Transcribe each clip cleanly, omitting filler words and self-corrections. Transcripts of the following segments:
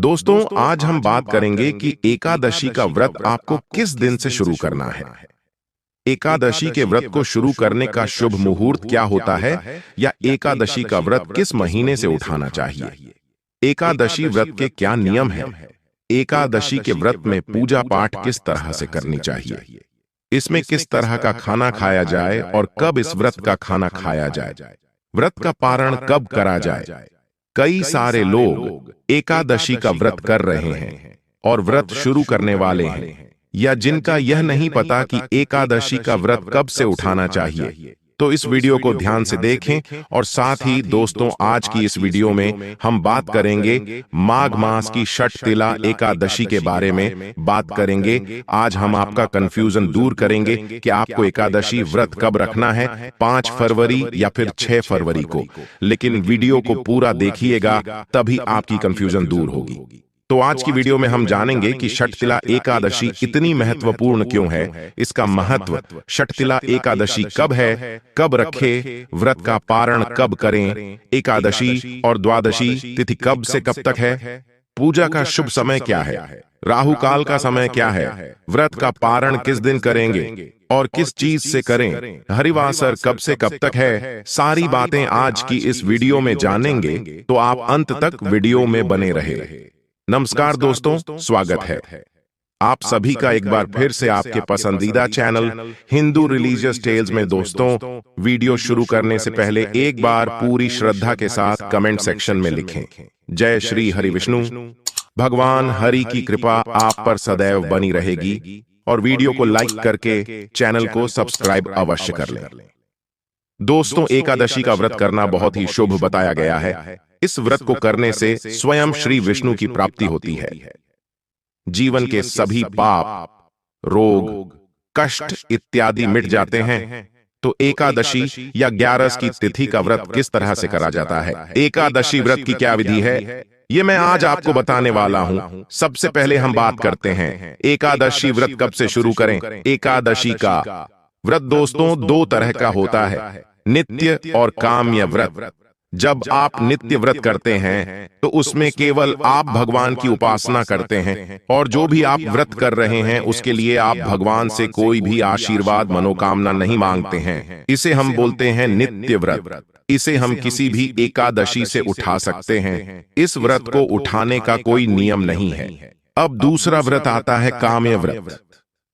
दोस्तों, आज हम बात करेंगे कि एकादशी का व्रत आपको किस दिन से शुरू करना है। एकादशी के व्रत को शुरू करने का शुभ मुहूर्त क्या होता है, या एकादशी का व्रत किस महीने से उठाना चाहिए। एकादशी व्रत के क्या नियम हैं। एकादशी के व्रत में पूजा पाठ किस तरह से करनी चाहिए। इसमें किस तरह का खाना खाया जाए और कब इस व्रत का खाना खाया जाए। व्रत का पारण कब करा जाए। कई सारे लोग एकादशी का व्रत कर रहे हैं और व्रत शुरू करने वाले हैं, या जिनका यह नहीं पता कि एकादशी का व्रत कब से उठाना चाहिए। तो इस वीडियो को ध्यान से देखें। और साथ ही दोस्तों, आज की इस वीडियो में हम बात करेंगे माघ मास की षटतिला एकादशी के बारे में बात करेंगे। आज हम आपका कंफ्यूजन दूर करेंगे कि आपको एकादशी व्रत कब रखना है, 5 फरवरी या फिर 6 फरवरी को। लेकिन वीडियो को पूरा देखिएगा, तभी आपकी कंफ्यूजन दूर होगी। तो आज की वीडियो में हम जानेंगे कि षटतिला एकादशी इतनी महत्वपूर्ण क्यों है, इसका महत्व, षटतिला एकादशी कब है, कब रखे, व्रत का पारण कब करें, एकादशी और द्वादशी तिथि कब से कब तक है, पूजा का शुभ समय क्या है, राहु काल का समय क्या है, व्रत का पारण किस दिन करेंगे और किस चीज से करें, हरिवासर कब से कब तक है। सारी बातें आज की इस वीडियो में जानेंगे, तो आप अंत तक वीडियो में बने रहे। नमस्कार दोस्तों, स्वागत है आप सभी का एक बार फिर से आपके पसंदीदा चैनल हिंदू रिलीजियस टेल्स में। दोस्तों, वीडियो शुरू करने से पहले एक बार पूरी श्रद्धा के साथ कमेंट सेक्शन में लिखें, जय श्री हरि विष्णु। भगवान हरि की कृपा आप पर सदैव बनी रहेगी। और वीडियो को लाइक करके चैनल को सब्सक्राइब अवश्य कर लें। दोस्तों, एकादशी का व्रत करना बहुत ही शुभ बताया गया है। इस व्रत को करने से स्वयं श्री विष्णु की प्राप्ति होती है। जीवन के सभी पाप, रोग, कष्ट इत्यादि मिट जाते हैं। तो एकादशी या 11 की तिथि का व्रत किस तरह से करा जाता है, एकादशी व्रत की क्या विधि है, ये मैं आज आपको बताने वाला हूं। सबसे पहले हम बात करते हैं एकादशी व्रत कब से शुरू करें। एकादशी का व्रत दोस्तों 2 तरह का होता है, नित्य और काम्य व्रत। जब आप नित्य व्रत करते हैं तो उसमें केवल आप भगवान की उपासना करते हैं, और जो भी आप व्रत कर रहे हैं उसके लिए आप भगवान से कोई भी आशीर्वाद मनोकामना नहीं मांगते हैं। इसे हम बोलते हैं नित्य व्रत। इसे हम किसी भी एकादशी से उठा सकते हैं। इस व्रत को उठाने का कोई नियम नहीं है। अब दूसरा व्रत आता है काम्य व्रत।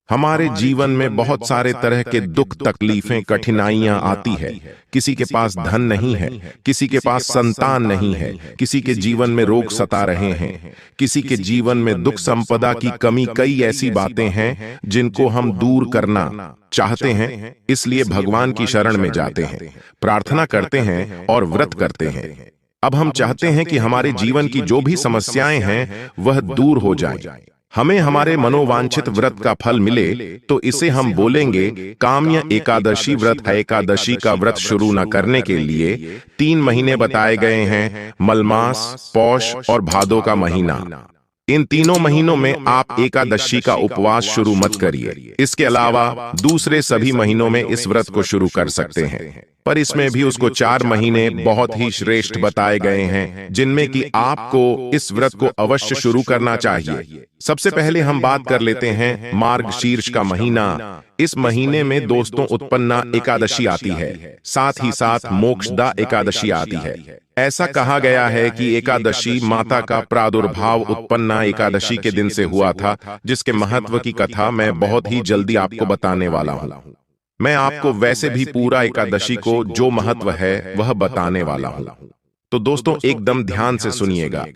हमारे जीवन में बहुत सारे तरह के दुख, तकलीफें, कठिनाइयां आती है। किसी के पास धन नहीं है, किसी के पास संतान नहीं है, किसी के जीवन में रोग सता रहे हैं, किसी के जीवन में दुख संपदा की कमी। कई ऐसी बातें हैं जिनको हम दूर करना चाहते हैं, इसलिए भगवान की शरण में जाते हैं, प्रार्थना करते हैं और व्रत करते हैं। अब हम चाहते हैं कि हमारे जीवन की जो भी समस्याएं हैं वह दूर हो जाएं। हमें हमारे मनोवांछित व्रत का फल मिले, तो इसे हम बोलेंगे काम्य एकादशी व्रत है। एकादशी का व्रत शुरू न करने के लिए 3 महीने बताए गए हैं, मलमास, पौष और भादो का महीना। इन तीनों महीनों में आप एकादशी का उपवास शुरू मत करिए। इसके अलावा दूसरे सभी महीनों में इस व्रत को शुरू कर सकते हैं, पर इसमें भी उसको 4 महीने बहुत ही श्रेष्ठ बताए गए हैं, जिनमें कि आपको इस व्रत को अवश्य शुरू करना चाहिए। सबसे पहले हम बात कर लेते हैं मार्गशीर्ष का महीना। इस महीने में दोस्तों उत्पन्ना एकादशी आती है, साथ ही साथ मोक्षदा एकादशी आती है। ऐसा कहा गया है कि एकादशी माता का प्रादुर्भाव उत्पन्ना एकादशी के दिन से हुआ था, जिसके महत्व की कथा मैं बहुत ही जल्दी आपको बताने वाला हूं। मैं आपको वैसे भी पूरा एकादशी को जो महत्व है वह बताने वाला हूं। तो दोस्तों, एकदम ध्यान से सुनिएगा।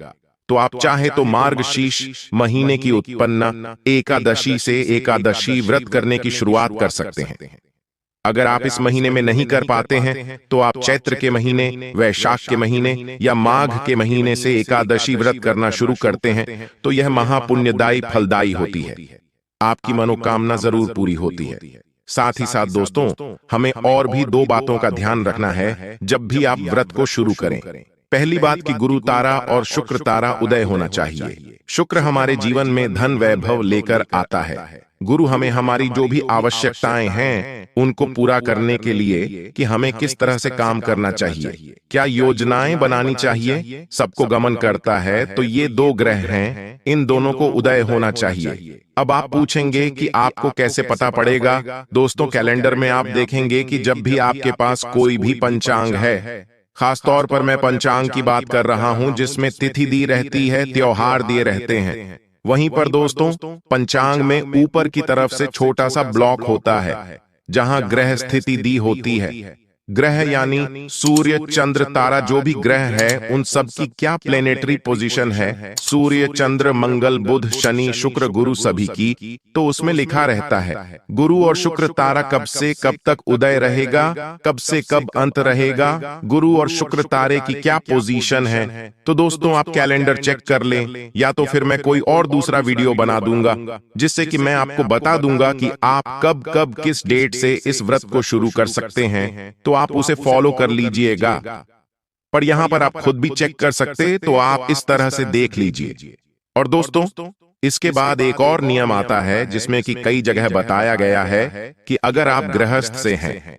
तो आप चाहे तो मार्गशीर्ष महीने की उत्पन्ना एकादशी से एकादशी व्रत करने की शुरुआत कर सकते हैं। अगर आप इस महीने में नहीं कर पाते हैं तो आप चैत्र के महीने, वैशाख के महीने या माघ के महीने से एकादशी व्रत करना शुरू करते हैं, तो यह महापुण्यदायी फलदायी होती है। आपकी मनोकामना जरूर पूरी होती है। साथ ही साथ दोस्तों, हमें और भी 2 बातों का ध्यान रखना है जब भी आप व्रत को शुरू करें। पहली बात कि गुरु तारा और शुक्र तारा उदय होना चाहिए। शुक्र हमारे जीवन में धन वैभव लेकर आता है। गुरु हमें हमारी जो भी आवश्यकताएं हैं उनको पूरा करने के लिए कि हमें किस तरह से काम करना चाहिए, क्या योजनाएं बनानी चाहिए, सबको गमन करता है। तो ये दो ग्रह हैं, इन दोनों को उदय होना चाहिए। अब आप पूछेंगे कि आपको कैसे पता पड़ेगा। दोस्तों, कैलेंडर में आप देखेंगे कि जब भी आपके पास कोई भी पंचांग है, खास तौर पर मैं पंचांग की बात कर रहा हूं जिसमें तिथि दी रहती है, त्योहार दिए रहते हैं, वहीं पर दोस्तों पंचांग में ऊपर की तरफ से छोटा सा ब्लॉक होता है जहां ग्रह स्थिति दी होती है। ग्रह यानी सूर्य, चंद्र, तारा, जो भी ग्रह है उन सब की क्या प्लेनेटरी पोजीशन है, सूर्य, चंद्र, मंगल, बुध, शनि, शुक्र, गुरु सभी की, तो उसमें लिखा रहता है गुरु और शुक्र तारा कब से कब तक उदय रहेगा, कब से कब अंत रहेगा, गुरु और शुक्र तारे की क्या पोजीशन है। तो दोस्तों आप कैलेंडर चेक कर लें, या तो फिर मैं कोई और दूसरा वीडियो बना दूंगा जिससे कि मैं आपको बता दूंगा कि आप कब कब किस डेट से इस व्रत को शुरू कर सकते हैं, तो आप उसे फॉलो कर लीजिएगा। पर यहां पर आप खुद भी चेक कर सकते, तो आप इस तरह से देख लीजिए। और दोस्तों इसके बाद एक और नियम आता है जिसमें कि कई जगह बताया गया है कि अगर आप गृहस्थ से हैं,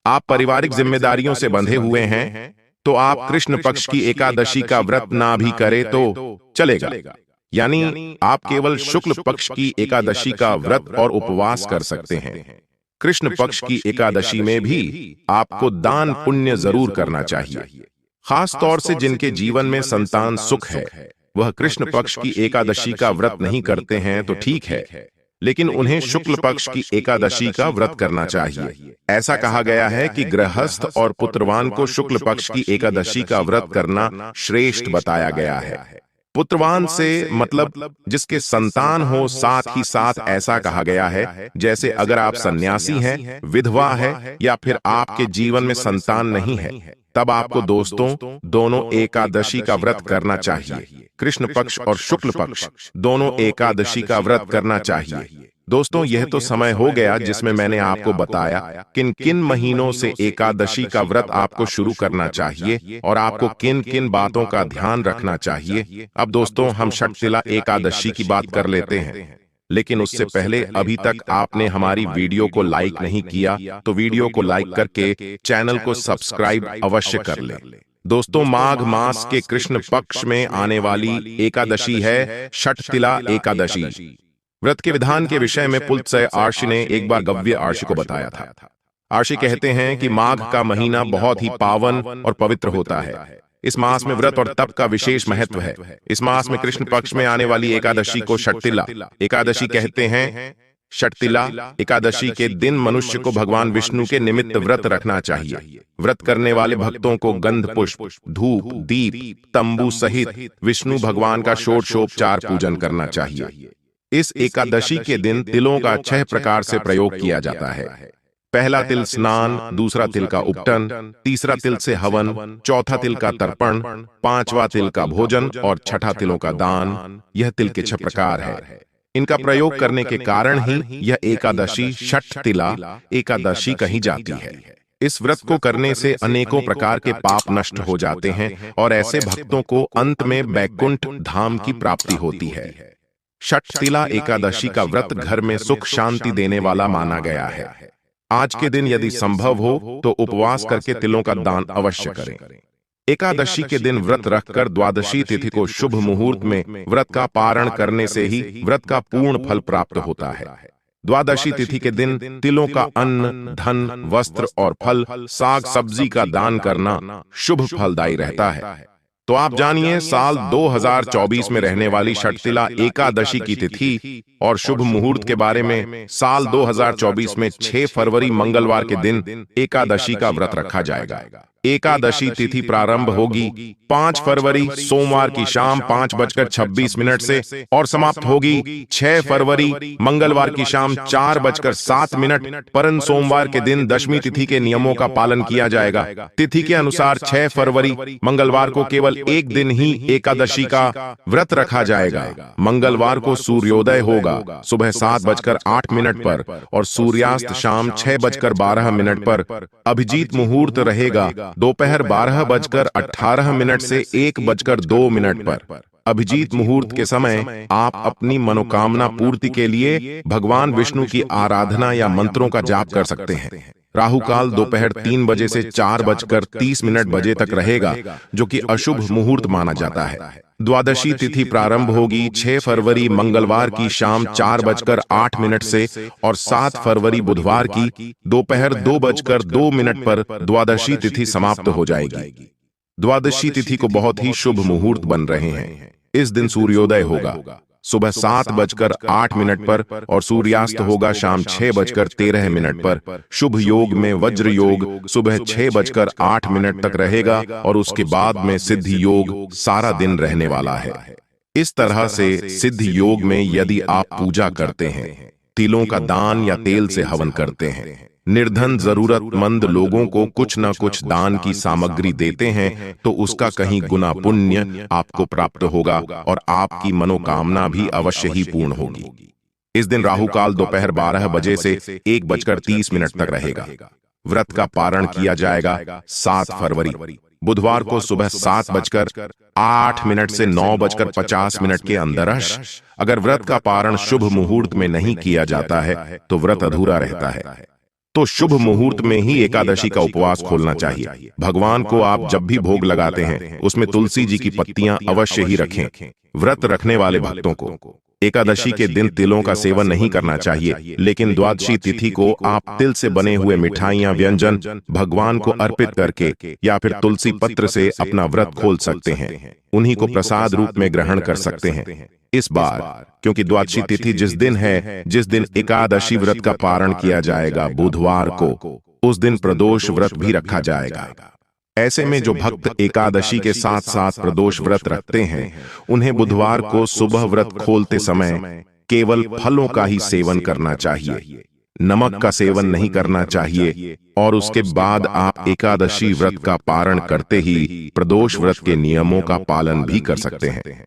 आप पारिवारिक जिम्मेदारियों से बंधे हुए हैं, तो आप कृष्ण पक्ष की एकादशी का व्रत ना भी करें तो चलेगा। यानी आप केवल शुक्ल पक्ष की एकादशी का व्रत और उपवास कर सकते हैं। कृष्ण पक्ष की एकादशी में भी आपको दान पुण्य जरूर करना चाहिए। खास तौर से जिनके जीवन में संतान सुख है, वह कृष्ण पक्ष की एकादशी का व्रत नहीं करते हैं तो ठीक है, लेकिन उन्हें शुक्ल पक्ष की एकादशी का व्रत करना चाहिए। ऐसा कहा गया है कि गृहस्थ और पुत्रवान को शुक्ल पक्ष की एकादशी का व्रत करना श्रेष्ठ बताया गया है। पुत्रवान से मतलब जिसके संतान हो, साथ ही साथ ऐसा कहा गया है जैसे अगर आप सन्यासी हैं, विधवा है, या फिर आपके जीवन में संतान नहीं है, तब आपको दोस्तों दोनों एकादशी का व्रत करना चाहिए। कृष्ण पक्ष और शुक्ल पक्ष दोनों एकादशी का व्रत करना चाहिए। दोस्तों यह तो समय हो गया जिसमें मैंने आपको बताया किन किन महीनों से एकादशी का व्रत आपको शुरू करना चाहिए और आपको किन किन बातों का ध्यान रखना चाहिए। अब दोस्तों हम षटतिला एकादशी की बात कर लेते हैं, लेकिन उससे पहले अभी तक आपने हमारी वीडियो को लाइक नहीं किया तो वीडियो को लाइक करके चैनल को सब्सक्राइब अवश्य कर लें। दोस्तों माघ मास के कृष्ण पक्ष में आने वाली एकादशी है षटतिला एकादशी। व्रत के विधान के विषय में पुलत्स्य आर्षि ने एक बार गव्य आर्षि को बताया था। आर्षि कहते हैं कि माघ का महीना बहुत ही पावन और पवित्र होता है। इस मास में व्रत और तप का विशेष महत्व है। इस मास में कृष्ण पक्ष में आने वाली एकादशी को षटतिला एकादशी कहते हैं। षटतिला एकादशी के दिन मनुष्य को भगवान विष्णु के निमित्त व्रत रखना चाहिए। व्रत करने वाले भक्तों को गंध पुष्प, धूप, दीप, तंबू सहित विष्णु भगवान का षोडशोपचार पूजन करना चाहिए। इस एकादशी के दिन तिलों का 6 प्रकार से प्रयोग किया जाता है। पहला तिल स्नान, दूसरा तिल का उपटन, तीसरा तिल से हवन, चौथा तिल का तर्पण, पांचवा तिल का भोजन और छठा तिलों का दान। यह तिल के 6 प्रकार है। इनका प्रयोग करने के कारण ही यह एकादशी षटतिला एकादशी कही जाती है। इस व्रत को करने से अनेकों प्रकार के पाप नष्ट हो जाते हैं और ऐसे भक्तों को अंत में वैकुंठ धाम की प्राप्ति होती है। षटतिला एकादशी का व्रत घर में सुख शांति देने वाला माना गया है। आज के दिन यदि संभव हो तो उपवास करके तिलों का दान अवश्य करें। एकादशी के दिन व्रत रखकर द्वादशी तिथि को शुभ मुहूर्त में व्रत का पारण करने से ही व्रत का पूर्ण फल प्राप्त होता है। द्वादशी तिथि के दिन तिलों का अन्न, धन, वस्त्र और फल, साग सब्जी का दान करना शुभ फलदायी रहता है। तो आप जानिए साल 2024 में रहने वाली षटतिला एकादशी की तिथि और शुभ मुहूर्त के बारे में। साल 2024 में 6 फरवरी मंगलवार के दिन एकादशी का व्रत रखा जाएगा। एकादशी तिथि प्रारंभ होगी 5 फरवरी सोमवार की शाम 5:26 से और समाप्त होगी 6 फरवरी मंगलवार की शाम 4:07। परंतु सोमवार के दिन दशमी तिथि के नियमों का पालन किया जाएगा। तिथि के अनुसार 6 फरवरी मंगलवार को केवल एक दिन ही एकादशी का व्रत रखा जाएगा। मंगलवार को सूर्योदय होगा सुबह 7:08 पर और सूर्यास्त शाम 6:12 पर। अभिजीत मुहूर्त रहेगा दोपहर 12:18 से 1:02 पर। अभिजीत मुहूर्त के समय आप अपनी मनोकामना पूर्ति के लिए भगवान विष्णु की आराधना या मंत्रों का जाप कर सकते हैं। राहु काल दोपहर 3 बजे से 4:30 बजे तक रहेगा, जो कि अशुभ मुहूर्त माना जाता है। द्वादशी तिथि प्रारंभ होगी 6 फरवरी मंगलवार की शाम 4:08 से और 7 फरवरी बुधवार की दोपहर 2:02 पर द्वादशी तिथि समाप्त हो जाएगी। द्वादशी तिथि को बहुत ही शुभ मुहूर्त बन रहे हैं। इस दिन सूर्योदय होगा सुबह 7:08 पर और सूर्यास्त होगा शाम 6:13 पर। शुभ योग में वज्र योग सुबह 6:08 तक रहेगा और उसके बाद में सिद्धि योग सारा दिन रहने वाला है। इस तरह से सिद्धि योग में यदि आप पूजा करते हैं, तिलों का दान या तेल से हवन करते हैं, निर्धन जरूरतमंद लोगों को कुछ न कुछ दान की सामग्री देते हैं, तो उसका कहीं गुना पुण्य आपको प्राप्त होगा और आपकी मनोकामना भी अवश्य ही पूर्ण होगी। इस दिन राहु काल दोपहर 12 बजे से 1:30 तक रहेगा। व्रत का पारण किया जाएगा 7 फरवरी बुधवार को सुबह 7:08 से 9:50 के अंदर। अगर व्रत का पारण शुभ मुहूर्त में नहीं किया जाता है तो व्रत अधूरा रहता है। तो शुभ मुहूर्त में ही एकादशी का उपवास खोलना चाहिए। भगवान को आप जब भी भोग लगाते हैं उसमें तुलसी जी की पत्तियां अवश्य ही रखें। व्रत रखने वाले भक्तों को एकादशी के दिन तिलों का सेवन नहीं करना चाहिए, लेकिन द्वादशी तिथि को आप तिल से बने हुए मिठाइयां व्यंजन भगवान को अर्पित करके या फिर तुलसी पत्र से अपना व्रत खोल सकते हैं। उन्हीं को प्रसाद रूप में ग्रहण कर सकते हैं। इस बार क्योंकि द्वादशी तिथि जिस दिन एकादशी व्रत का पारण किया जाएगा बुधवार को, उस दिन प्रदोष व्रत भी रखा जाएगा। ऐसे में जो भक्त एकादशी के साथ साथ प्रदोष व्रत रखते हैं, उन्हें बुधवार को सुबह व्रत खोलते समय केवल फलों का ही सेवन करना चाहिए, नमक का सेवन नहीं करना चाहिए और उसके बाद आप एकादशी व्रत का पारण करते ही प्रदोष व्रत के नियमों का पालन भी कर सकते हैं।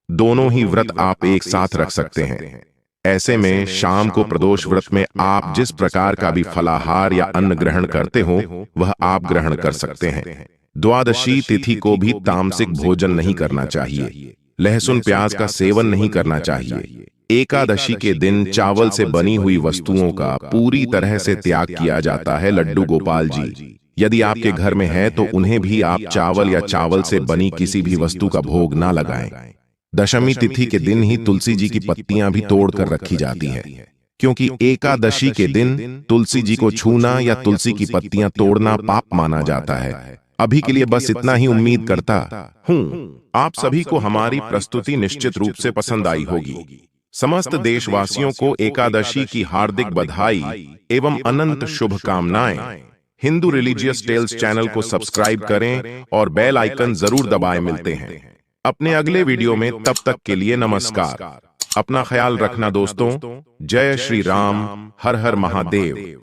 दोनों ही व्रत आप एक साथ रख सकते हैं। ऐसे में शाम को प्रदोष व्रत में आप जिस प्रकार का भी फलाहार या अन्न ग्रहण करते हो वह आप ग्रहण कर सकते हैं। द्वादशी तिथि को भी तामसिक भोजन नहीं करना चाहिए, लहसुन प्याज का सेवन नहीं करना चाहिए। एकादशी के दिन चावल से बनी हुई वस्तुओं का पूरी तरह से त्याग किया जाता है। लड्डू गोपाल जी, यदि आपके घर में है तो उन्हें भी आप चावल या चावल से बनी किसी भी वस्तु का भोग ना लगाएं। दशमी तिथि के दिन ही तुलसी जी की पत्तियां भी तोड़कर रखी जाती हैं, क्योंकि एकादशी के दिन तुलसी जी को छूना या तुलसी की पत्तियां तोड़ना पाप माना जाता है। अभी के लिए बस इतना ही उम्मीद करता हूं आप सभी को हमारी प्रस्तुति निश्चित रूप से पसंद आई होगी। समस्त देशवासियों को एकादशी की हार्दिक बधाई एवं अनंत शुभकामनाएं। हिंदू रिलीजियस टेल्स चैनल को सब्सक्राइब करें और बेल आइकन जरूर दबाएं। मिलते हैं अपने अगले वीडियो में, तब तक के लिए नमस्कार। अपना ख्याल रखना दोस्तों। जय श्री राम, हर हर महादेव।